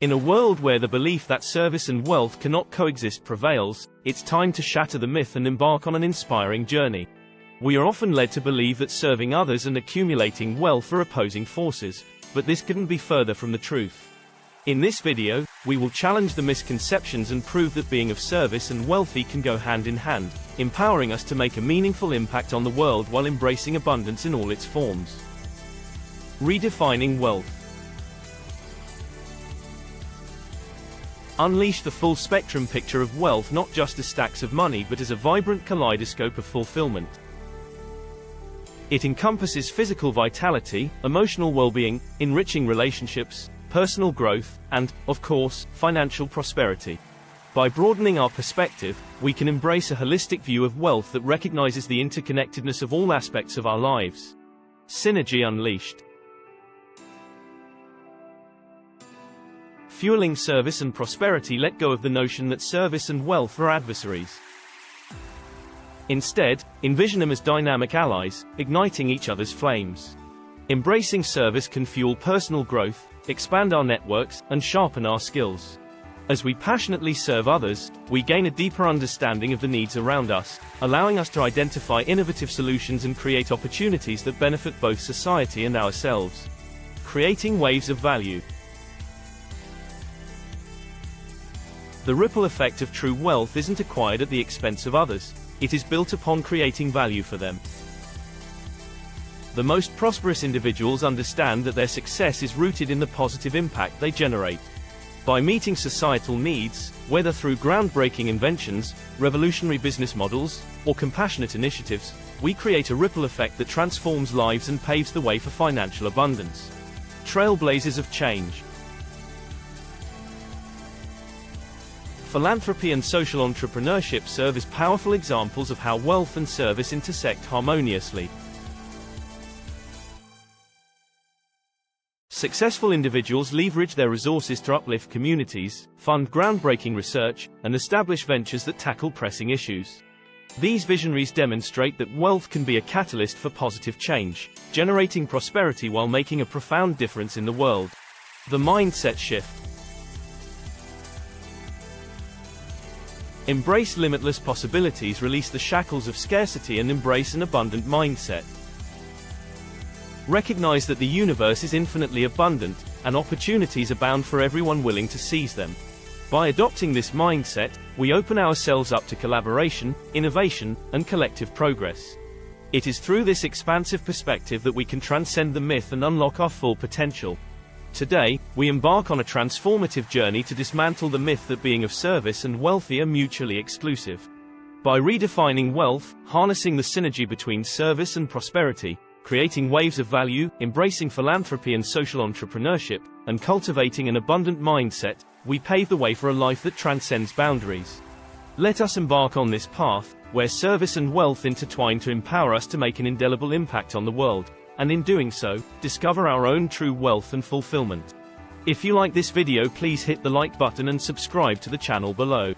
In a world where the belief that service and wealth cannot coexist prevails, it's time to shatter the myth and embark on an inspiring journey. We are often led to believe that serving others and accumulating wealth are opposing forces, but this couldn't be further from the truth. In this video, we will challenge the misconceptions and prove that being of service and wealthy can go hand in hand, empowering us to make a meaningful impact on the world while embracing abundance in all its forms. Redefining wealth. Unleash the full spectrum picture of wealth, not just as stacks of money but as a vibrant kaleidoscope of fulfillment. It encompasses physical vitality, emotional well-being, enriching relationships, personal growth, and, of course, financial prosperity. By broadening our perspective, we can embrace a holistic view of wealth that recognizes the interconnectedness of all aspects of our lives. Synergy unleashed. Fueling service and prosperity. Let go of the notion that service and wealth are adversaries. Instead, envision them as dynamic allies, igniting each other's flames. Embracing service can fuel personal growth, expand our networks, and sharpen our skills. As we passionately serve others, we gain a deeper understanding of the needs around us, allowing us to identify innovative solutions and create opportunities that benefit both society and ourselves. Creating waves of value. The ripple effect of true wealth isn't acquired at the expense of others. It is built upon creating value for them. The most prosperous individuals understand that their success is rooted in the positive impact they generate. By meeting societal needs, whether through groundbreaking inventions, revolutionary business models, or compassionate initiatives, we create a ripple effect that transforms lives and paves the way for financial abundance. Trailblazers of change. Philanthropy and social entrepreneurship serve as powerful examples of how wealth and service intersect harmoniously. Successful individuals leverage their resources to uplift communities, fund groundbreaking research, and establish ventures that tackle pressing issues. These visionaries demonstrate that wealth can be a catalyst for positive change, generating prosperity while making a profound difference in the world. The mindset shift. Embrace limitless possibilities. Release the shackles of scarcity and embrace an abundant mindset. Recognize that the universe is infinitely abundant, and opportunities abound for everyone willing to seize them. By adopting this mindset, we open ourselves up to collaboration, innovation, and collective progress. It is through this expansive perspective that we can transcend the myth and unlock our full potential. Today, we embark on a transformative journey to dismantle the myth that being of service and wealthy are mutually exclusive. By redefining wealth, harnessing the synergy between service and prosperity, creating waves of value, embracing philanthropy and social entrepreneurship, and cultivating an abundant mindset, we pave the way for a life that transcends boundaries. Let us embark on this path, where service and wealth intertwine to empower us to make an indelible impact on the world, and in doing so, discover our own true wealth and fulfillment. If you like this video, please hit the like button and subscribe to the channel below.